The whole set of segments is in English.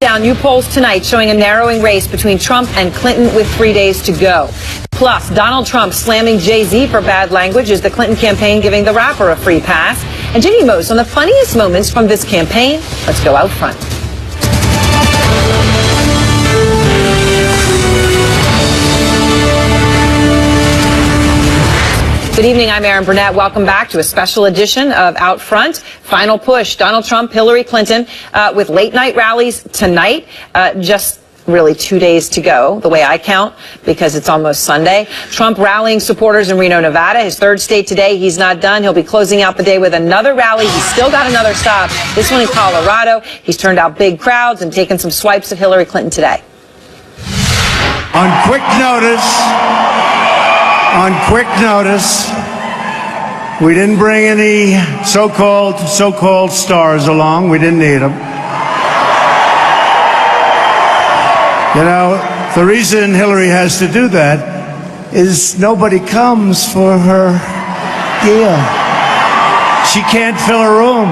Down new polls tonight showing a narrowing race between Trump and Clinton with 3 days to go. Plus, Donald Trump slamming Jay-Z for bad language as the Clinton campaign giving the rapper a free pass. And Jimmy Mose on the funniest moments from this campaign. Let's go out front. Good evening, I'm Erin Burnett. Welcome back to a special edition of Out Front. Final push, Donald Trump, Hillary Clinton, with late night rallies tonight. Just really 2 days to go, the way I count, because it's almost Sunday. Trump rallying supporters in Reno, Nevada, his third state today. He's not done. He'll be closing out the day with another rally. He's still got another stop, this one in Colorado. He's turned out big crowds and taken some swipes at Hillary Clinton today. On quick notice, we didn't bring any so-called stars along. We didn't need them. You know, the reason Hillary has to do that is nobody comes for her deal. She can't fill a room.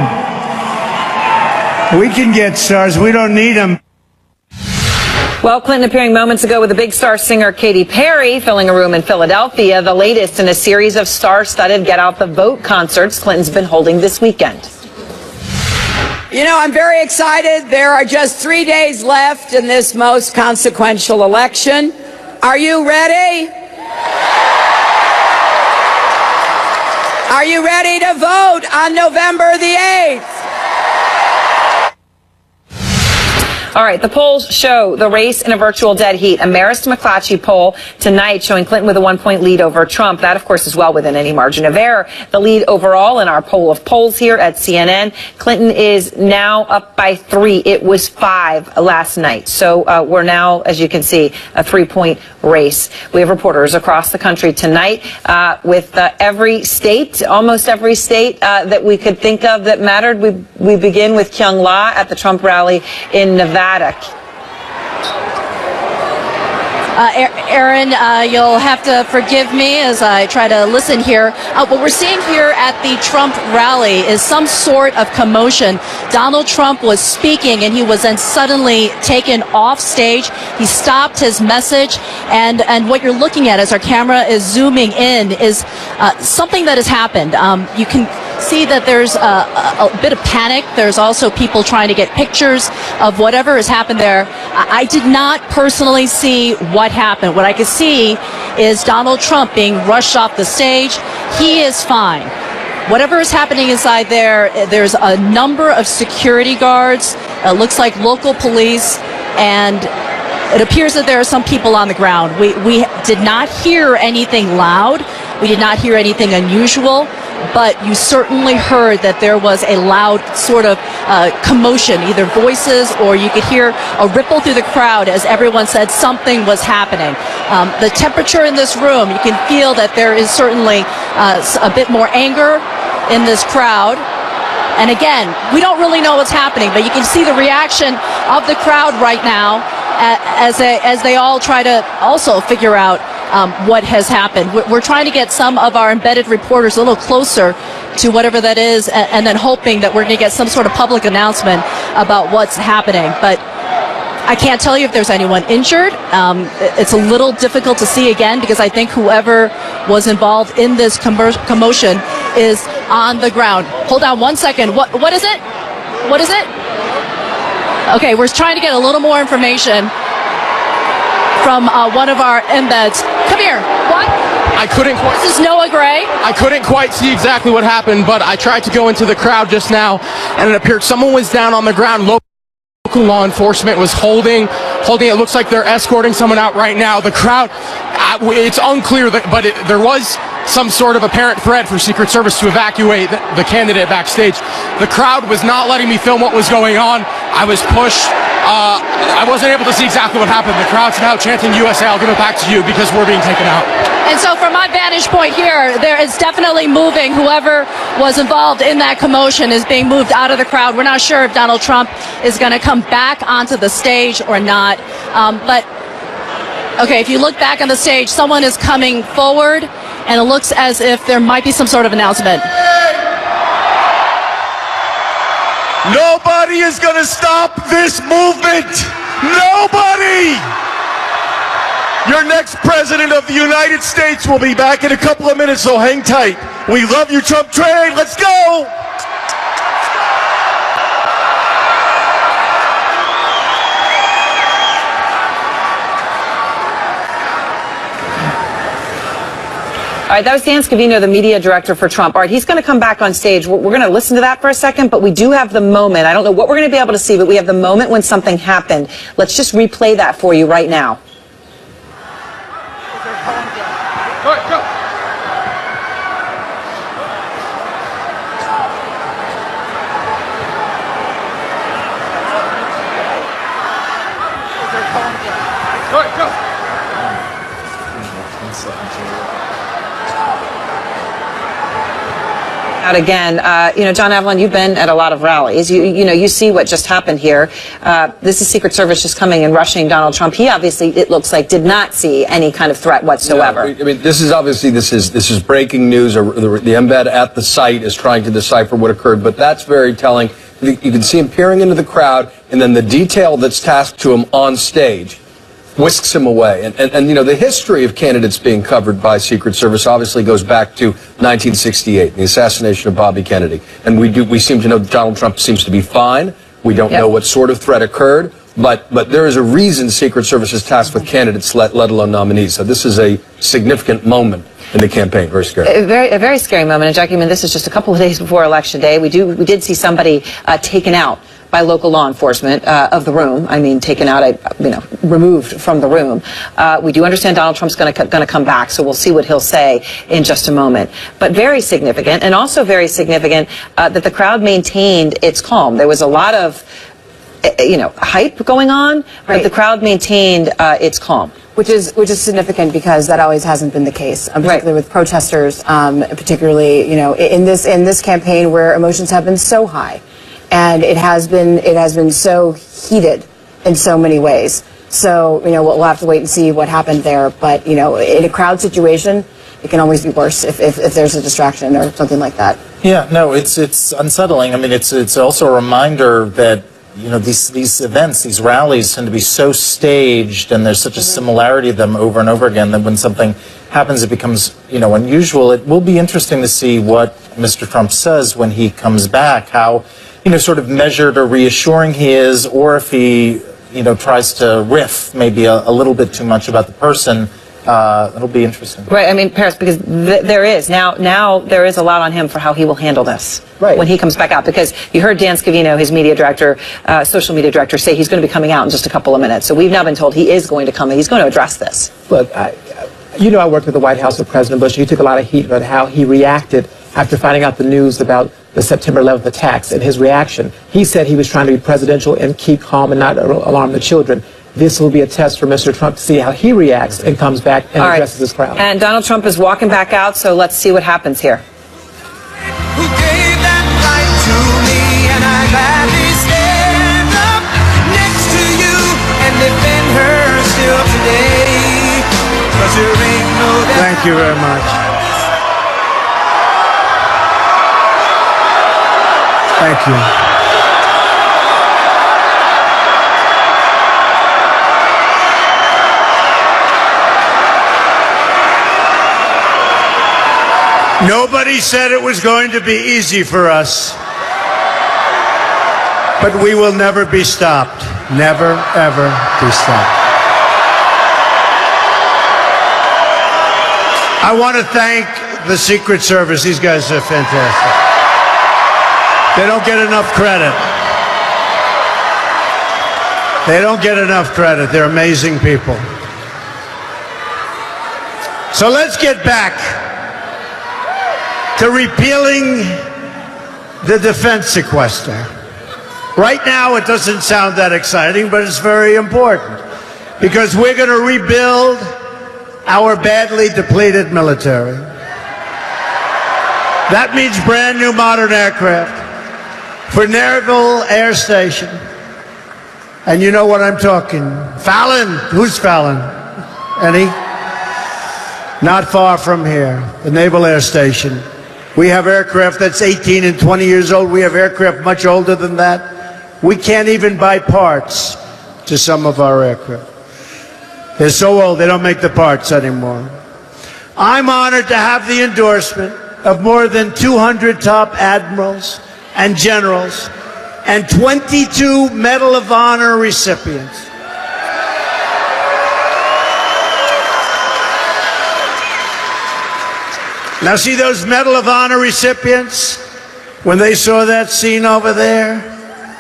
We can get stars. We don't need them. Well, Clinton appearing moments ago with the big star singer Katy Perry filling a room in Philadelphia, the latest in a series of star-studded Get Out the Vote concerts Clinton's been holding this weekend. You know, I'm very excited. There are just 3 days left in this most consequential election. Are you ready? Are you ready to vote on November the 8th? All right, the polls show the race in a virtual dead heat. A Marist McClatchy poll tonight showing Clinton with a 1-point lead over Trump. That, of course, is well within any margin of error. The lead overall in our poll of polls here at CNN, Clinton is now up by 3. It was 5 last night. So we're now, as you can see, a 3-point race. We have reporters across the country tonight with every state, almost every state that we could think of that mattered. We begin with Kyung La at the Trump rally in Nevada. Erin, you'll have to forgive me as I try to listen here. What we're seeing here at the Trump rally is some sort of commotion. Donald Trump was speaking and he was then suddenly taken off stage. He stopped his message, and what you're looking at as our camera is zooming in is something that has happened. You can see that there's a bit of panic. There's also people trying to get pictures of whatever has happened there. I did not personally see what happened. What I could see is Donald Trump being rushed off the stage. He is fine. Whatever is happening inside there, there's a number of security guards. It looks like local police, and it appears that there are some people on the ground. We did not hear anything loud. We did not hear anything unusual, but you certainly heard that there was a loud sort of commotion, either voices or you could hear a ripple through the crowd as everyone said something was happening. The temperature in this room, you can feel that there is certainly a bit more anger in this crowd. And again, we don't really know what's happening, but you can see the reaction of the crowd right now as they all try to also figure out what has happened. We're trying to get some of our embedded reporters a little closer to whatever that is, and then hoping that we're going to get some sort of public announcement about what's happening. But I can't tell you if there's anyone injured. It's a little difficult to see again because I think whoever was involved in this commotion is on the ground. Hold on one second. What is it? What is it? Okay, we're trying to get a little more information from one of our embeds. Come here. What? I couldn't quite. This is Noah Gray. I couldn't quite see exactly what happened, but I tried to go into the crowd just now, and it appeared someone was down on the ground. Local law enforcement was holding. It looks like they're escorting someone out right now. The crowd, it's unclear, but there was some sort of apparent threat for Secret Service to evacuate the candidate backstage. The crowd was not letting me film what was going on. I was pushed. I wasn't able to see exactly what happened. The crowd's now chanting USA. I'll give it back to you because we're being taken out. And so from my vantage point here, there is definitely moving. Whoever was involved in that commotion is being moved out of the crowd. We're not sure if Donald Trump is going to come back onto the stage or not. But, okay, if you look back on the stage, someone is coming forward, and it looks as if there might be some sort of announcement. Nobody Nobody is going to stop this movement. Nobody. Your next president of the United States will be back in a couple of minutes, so hang tight. We love you, Trump train. Let's go. All right, that was Dan Scavino, the media director for Trump. All right, he's going to come back on stage. We're going to listen to that for a second, but we do have the moment. I don't know what we're going to be able to see, but we have the moment when something happened. Let's just replay that for you right now. All right, go. All right, go. Out again, John Avlon, you've been at a lot of rallies. You see what just happened here. This is Secret Service just coming and rushing Donald Trump. He obviously, it looks like, did not see any kind of threat whatsoever. No, I mean, this is breaking news. The embed at the site is trying to decipher what occurred, but that's very telling. You can see him peering into the crowd, and then the detail that's tasked to him on stage whisks him away. And the history of candidates being covered by Secret Service obviously goes back to 1968, the assassination of Bobby Kennedy. And we seem to know that Donald Trump seems to be fine. We don't know what sort of threat occurred, but there is a reason Secret Service is tasked with candidates, let alone nominees. So this is a significant moment in the campaign. Very scary. A very scary moment. And Jackie, this is just a couple of days before Election Day. We did see somebody taken out by local law enforcement of the room. Taken out, removed from the room. We do understand Donald Trump's going to come back, so we'll see what he'll say in just a moment. But very significant, and also very significant that the crowd maintained its calm. There was a lot of, hype going on, but the crowd maintained its calm. Which is significant because that always hasn't been the case, particularly with protesters, particularly in this campaign where emotions have been so high. And it has been so heated in so many ways. So, we'll have to wait and see what happened there. But, in a crowd situation, it can always be worse if there's a distraction or something like that. Yeah, no, it's unsettling. It's also a reminder that, these events, these rallies tend to be so staged, and there's such a similarity to them over and over again that when something happens, it becomes, unusual. It will be interesting to see what Mr. Trump says when he comes back, how sort of measured or reassuring he is, or if he, tries to riff maybe a little bit too much about the person. It'll be interesting. Right, Paris, because there is now there is a lot on him for how he will handle this when he comes back out. Because you heard Dan Scavino, his media director, social media director, say he's going to be coming out in just a couple of minutes. So we've now been told he is going to come and he's going to address this. Look, I worked with the White House with President Bush. He took a lot of heat about how he reacted after finding out the news about the September 11th attacks and his reaction. He said he was trying to be presidential and keep calm and not alarm the children. This will be a test for Mr. Trump to see how he reacts and comes back and addresses his crowd. And Donald Trump is walking back out, so let's see what happens here. Who gave that right to me, and I gladly stand up next to you and defend her still today. 'Cause there ain't no doubt. Thank you very much. Thank you. Nobody said it was going to be easy for us, but we will never be stopped. Never, ever be stopped. I want to thank the Secret Service. These guys are fantastic. They don't get enough credit. They don't get enough credit. They're amazing people. So let's get back to repealing the defense sequester. Right now, it doesn't sound that exciting, but it's very important because we're going to rebuild our badly depleted military. That means brand new modern aircraft for Naval Air Station. And you know what I'm talking. Fallon. Who's Fallon? Any? Not far from here. The Naval Air Station. We have aircraft that's 18 and 20 years old. We have aircraft much older than that. We can't even buy parts to some of our aircraft. They're so old, they don't make the parts anymore. I'm honored to have the endorsement of more than 200 top admirals and generals and 22 Medal of Honor recipients. Now see those Medal of Honor recipients? When they saw that scene over there,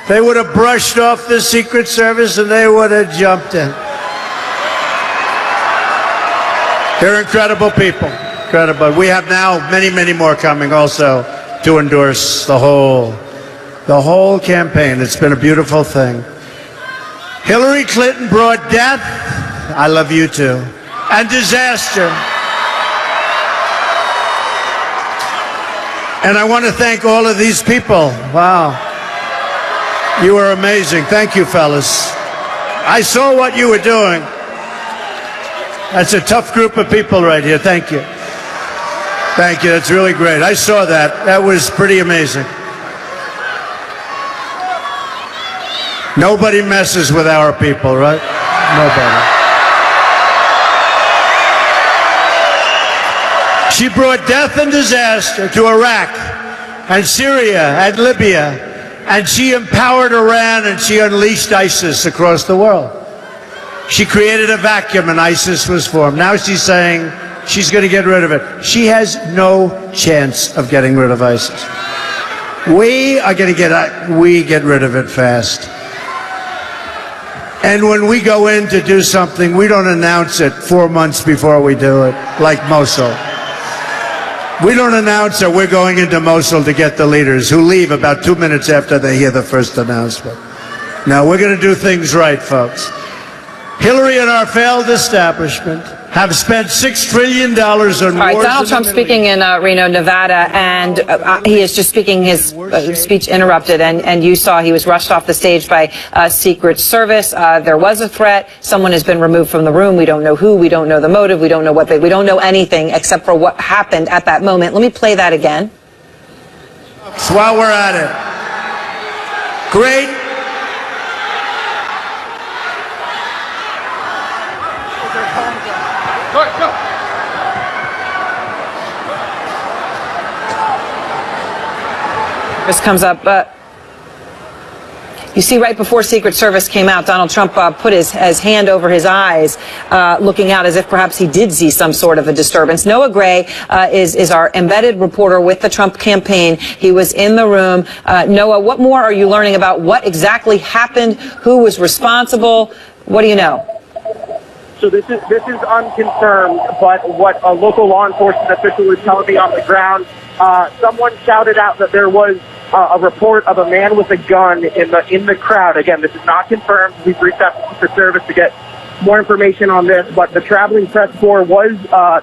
they would have brushed off the Secret Service and they would have jumped in. They're incredible people. Incredible. We have now many, many more coming also to endorse the whole campaign. It's been a beautiful thing. Hillary Clinton brought death. I love you too. And disaster. And I want to thank all of these people. Wow. You are amazing. Thank you, fellas. I saw what you were doing. That's a tough group of people right here. Thank you. Thank you. That's really great. I saw that. That was pretty amazing. Nobody messes with our people, right? Nobody. She brought death and disaster to Iraq and Syria and Libya, and she empowered Iran and she unleashed ISIS across the world. She created a vacuum and ISIS was formed. Now she's saying she's going to get rid of it. She has no chance of getting rid of ISIS. We are going to get rid of it fast. And when we go in to do something, we don't announce it 4 months before we do it, like Mosul. We don't announce that we're going into Mosul to get the leaders who leave about 2 minutes after they hear the first announcement. No, we're going to do things right, folks. Hillary and our failed establishment have spent $6 trillion on wars. All right, Donald Trump speaking in Reno, Nevada, and he is just speaking his speech interrupted, and you saw he was rushed off the stage by Secret Service. There was a threat. Someone has been removed from the room. We don't know who. We don't know the motive. We don't know we don't know anything except for what happened at that moment. Let me play that again. So while we're at it, great. This comes up, you see right before Secret Service came out, Donald Trump put his hand over his eyes, looking out as if perhaps he did see some sort of a disturbance. Noah Gray is our embedded reporter with the Trump campaign. He was in the room. Noah, what more are you learning about what exactly happened? Who was responsible? What do you know? So this is unconfirmed, but what a local law enforcement official was telling me on the ground, someone shouted out that there was a report of a man with a gun in the crowd. Again, this is not confirmed. We've reached out to Secret Service to get more information on this, but the traveling press corps was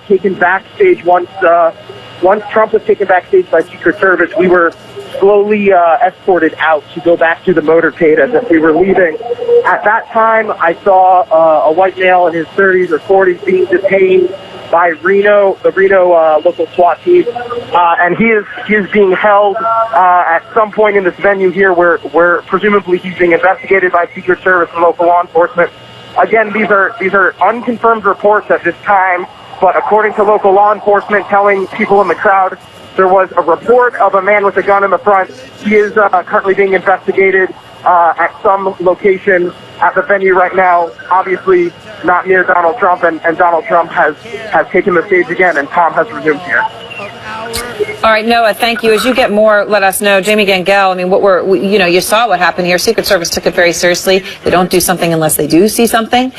taken backstage once Trump was taken backstage by Secret Service. We were slowly escorted out to go back to the motorcade as if we were leaving. At that time, I saw a white male in his 30s or 40s being detained by the Reno local SWAT team, and he is being held at some point in this venue here where presumably he's being investigated by Secret Service and local law enforcement. Again, these are unconfirmed reports at this time, but according to local law enforcement telling people in the crowd, there was a report of a man with a gun in the front. He is currently being investigated at some location at the venue right now, obviously not near Donald Trump, and Donald Trump has taken the stage again, and Tom has resumed here. All right, Noah, thank you. As you get more, let us know. Jamie Gangel, I mean, you saw what happened here. Secret Service took it very seriously. They don't do something unless they do see something.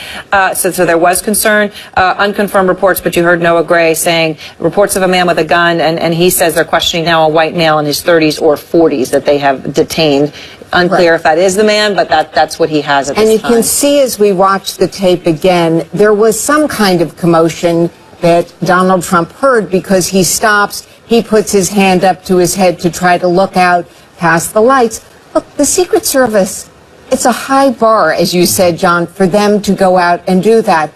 So there was concern, unconfirmed reports, but you heard Noah Gray saying reports of a man with a gun, and he says they're questioning now a white male in his 30s or 40s that they have detained. Unclear if that is the man, but that's what he has at this time. And you can see as we watch the tape again, there was some kind of commotion that Donald Trump heard because he stops, he puts his hand up to his head to try to look out past the lights. Look, the Secret Service, it's a high bar, as you said, John, for them to go out and do that.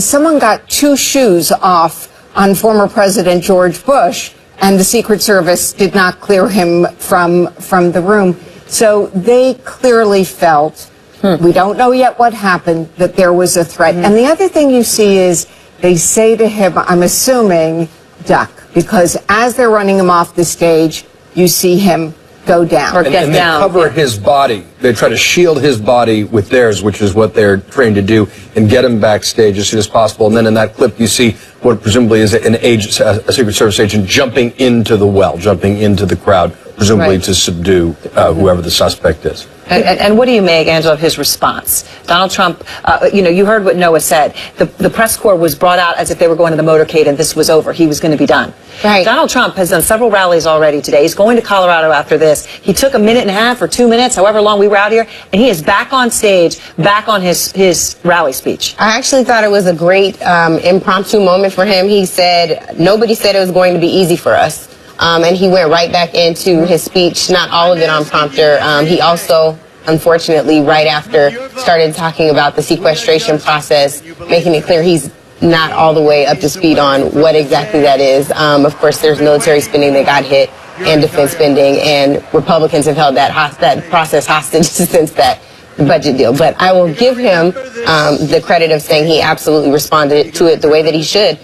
Someone got 2 shoes off on former President George Bush, and the Secret Service did not clear him from the room. So they clearly felt, we don't know yet what happened, that there was a threat. And the other thing you see is they say to him, I'm assuming, duck, because as they're running him off the stage, you see him go down. Or get and down. they cover his body. They try to shield his body with theirs, which is what they're trained to do, and get him backstage as soon as possible. And then in that clip, you see what presumably is a Secret Service agent jumping into the well, jumping into the crowd, presumably to subdue whoever the suspect is. And what do you make, Angela, of his response? Donald Trump, you heard what Noah said. The press corps was brought out as if they were going to the motorcade and this was over. He was going to be done. Right. Donald Trump has done several rallies already today. He's going to Colorado after this. He took a minute and a half or 2 minutes, however long we were out here, and he is back on stage, back on his rally speech. I actually thought it was a great impromptu moment for him. He said, nobody said it was going to be easy for us. And he went right back into his speech, not all of it on prompter. He also, unfortunately, right after, started talking about the sequestration process, making it clear he's not all the way up to speed on what exactly that is. Of course, there's military spending that got hit and defense spending, and Republicans have held that process hostage since that budget deal. But I will give him the credit of saying he absolutely responded to it the way that he should.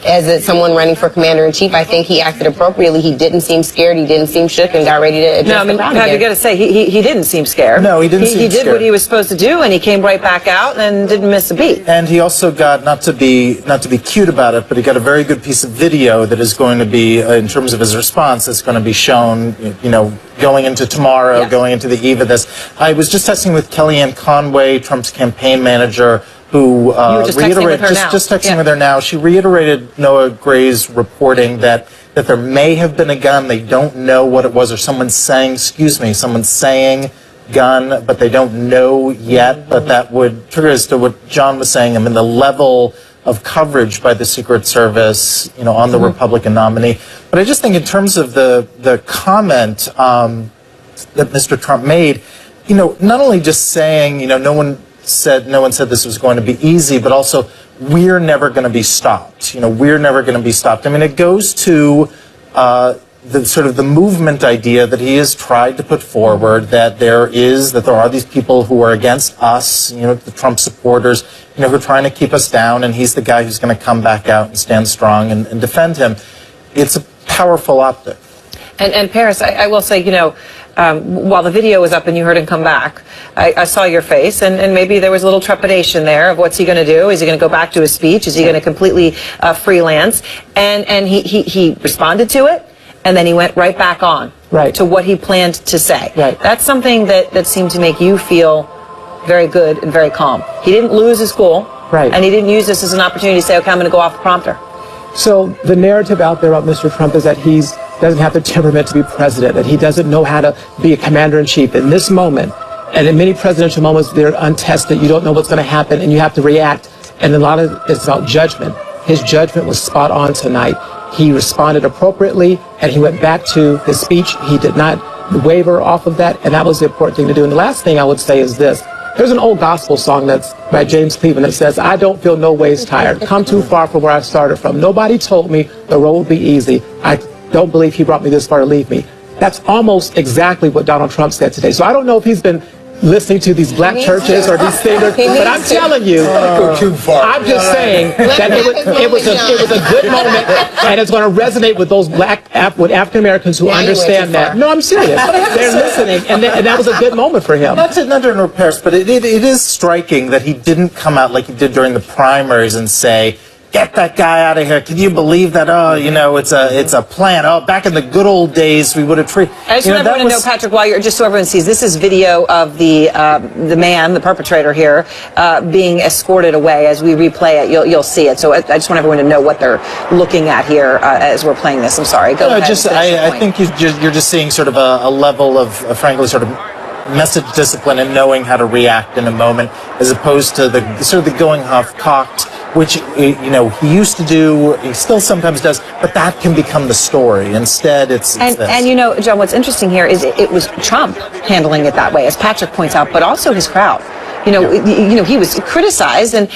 As someone running for commander-in-chief, I think he acted appropriately. He didn't seem scared. He didn't seem shook and got ready to address the crowd again. You got to say, he didn't seem scared. No, he didn't seem He did scared. what he was supposed to do, and he came right back out and didn't miss a beat. And he also got, not to be cute about it, but he got a very good piece of video that is going to be, in terms of his response, that's going to be shown, going into tomorrow, going into the eve of this. I was just texting with Kellyanne Conway, Trump's campaign manager, who reiterated, just texting with her now, she reiterated Noah Gray's reporting that there may have been a gun. They don't know what it was, or someone's saying gun, but they don't know yet. But that would trigger as to what John was saying. I mean, the level of coverage by the Secret Service, on the Republican nominee. But I just think in terms of the comment that Mr. Trump made, not only just saying, no one said this was going to be easy, but also we're never going to be stopped. We're never going to be stopped. I mean, it goes to the sort of the movement idea that he has tried to put forward, that there are these people who are against us, the Trump supporters, who are trying to keep us down, and he's the guy who's going to come back out and stand strong and defend him. It's a powerful optic. And Paris, I will say, while the video was up and you heard him come back, I saw your face, and maybe there was a little trepidation there of what's he going to do? Is he going to go back to his speech? Is he going to completely freelance? And he responded to it, and then he went right back on to what he planned to say. That's something that seemed to make you feel very good and very calm. He didn't lose his cool, and he didn't use this as an opportunity to say, okay, I'm going to go off the prompter. So the narrative out there about Mr. Trump is that he doesn't have the temperament to be president, that he doesn't know how to be a commander-in-chief. In this moment, and in many presidential moments, they're untested. You don't know what's going to happen, and you have to react. And a lot of it's about judgment. His judgment was spot on tonight. He responded appropriately, and he went back to his speech. He did not waver off of that, and that was the important thing to do. And the last thing I would say is this. There's an old gospel song that's by James Cleveland that says, I don't feel no ways tired. Come too far from where I started from. Nobody told me the road would be easy. I don't believe he brought me this far to leave me. That's almost exactly what Donald Trump said today. So I don't know if he's been listening to these black churches or these singers, but I'm telling you, I'm just saying that it was a good moment, and it's going to resonate with those with African Americans who understand that. No, I'm serious. They're listening, and that was a good moment for him. Not to interrupt Paris, but it is striking that he didn't come out like he did during the primaries and say, get that guy out of here. Can you believe that? Oh, it's a plan. Oh, back in the good old days, we would have treated. I just want everyone to know, Patrick, just so everyone sees, this is video of the man, the perpetrator here, being escorted away. As we replay it, you'll see it. So I just want everyone to know what they're looking at here as we're playing this. I'm sorry. Go ahead. I think you're just seeing sort of a level of, frankly, sort of message discipline and knowing how to react in a moment, as opposed to the going half-cocked, which he used to do, he still sometimes does, but that can become the story. Instead, it's this. And John, what's interesting here is it was Trump handling it that way, as Patrick points out, but also his crowd. He was criticized and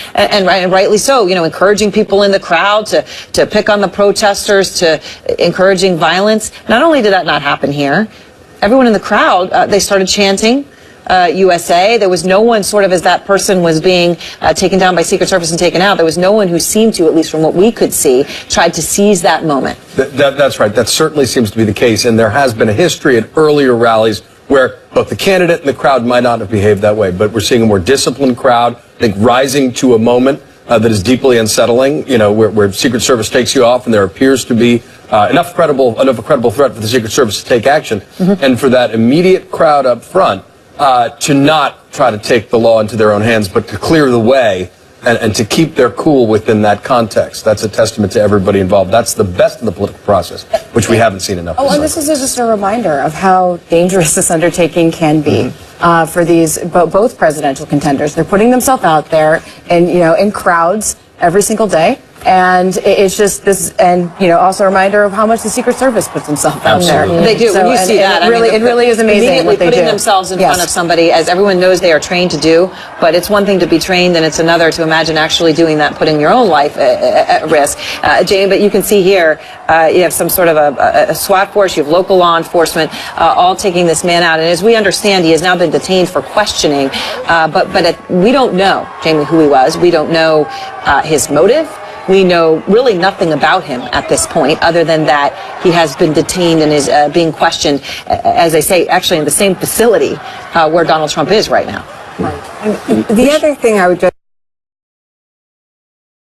rightly so, encouraging people in the crowd to pick on the protesters, to encouraging violence. Not only did that not happen here, everyone in the crowd, they started chanting USA. There was no one sort of, as that person was being taken down by Secret Service and taken out, there was no one who seemed to, at least from what we could see, tried to seize that moment. That's right. That certainly seems to be the case. And there has been a history at earlier rallies where both the candidate and the crowd might not have behaved that way. But we're seeing a more disciplined crowd, I think, rising to a moment that is deeply unsettling, you know, where Secret Service takes you off and there appears to be enough a credible threat for the Secret Service to take action. And for that immediate crowd up front to not try to take the law into their own hands, but to clear the way and to keep their cool within that context. That's a testament to everybody involved. That's the best in the political process, which we haven't seen enough. And this is just a reminder of how dangerous this undertaking can be for these both presidential contenders. They're putting themselves out there, and in crowds every single day. And it's just this, and also a reminder of how much the Secret Service puts themselves out there. They do. When you see that, it really is amazing what they do. Putting themselves in front of somebody, as everyone knows they are trained to do. But it's one thing to be trained, and it's another to imagine actually doing that, putting your own life at risk. Jamie, but you can see here, you have some sort of a SWAT force. You have local law enforcement, all taking this man out. And as we understand, he has now been detained for questioning. But we don't know, Jamie, who he was. We don't know his motive. We know really nothing about him at this point, other than that he has been detained and is being questioned, as I say, actually in the same facility where Donald Trump is right now. The other thing I would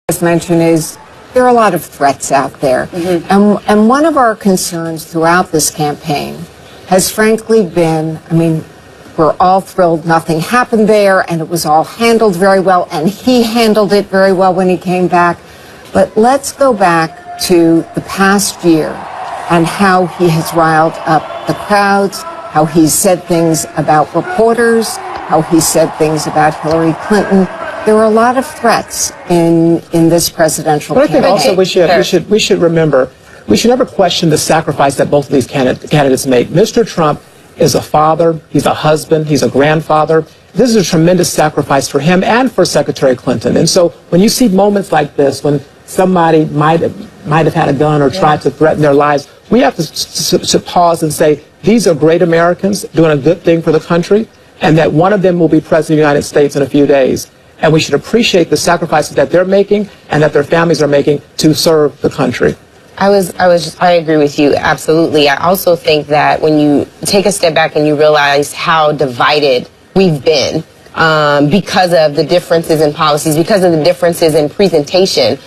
just mention is there are a lot of threats out there. And one of our concerns throughout this campaign has frankly been, we're all thrilled nothing happened there, and it was all handled very well, and he handled it very well when he came back. But let's go back to the past year and how he has riled up the crowds, how he's said things about reporters, how he said things about Hillary Clinton. There are a lot of threats in this presidential campaign. But I think also we should remember, we should never question the sacrifice that both of these candidates make. Mr. Trump is a father, he's a husband, he's a grandfather. This is a tremendous sacrifice for him and for Secretary Clinton. And so when you see moments like this, when somebody might have had a gun or tried to threaten their lives, we have to pause and say, these are great Americans doing a good thing for the country, and that one of them will be President of the United States in a few days. And we should appreciate the sacrifices that they're making and that their families are making to serve the country. I agree with you, absolutely. I also think that when you take a step back and you realize how divided we've been because of the differences in policies, because of the differences in presentation,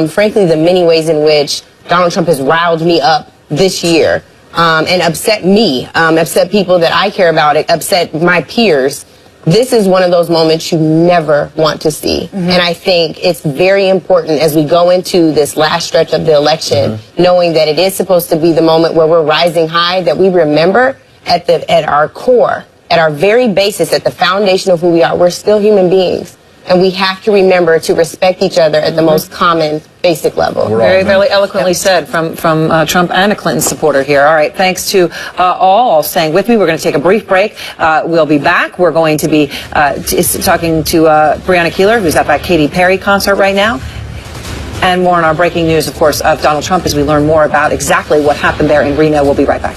frankly, the many ways in which Donald Trump has riled me up this year and upset me, upset people that I care about, upset my peers. This is one of those moments you never want to see. And I think it's very important as we go into this last stretch of the election, knowing that it is supposed to be the moment where we're rising high, that we remember at our core, at our very basis, at the foundation of who we are, we're still human beings. And we have to remember to respect each other at the most common, basic level. Very, very eloquently said from Trump and a Clinton supporter here. All right, thanks to all staying with me. We're going to take a brief break. We'll be back. We're going to be talking to Breonna Keeler, who's at that Katy Perry concert right now. And more on our breaking news, of course, of Donald Trump as we learn more about exactly what happened there in Reno. We'll be right back.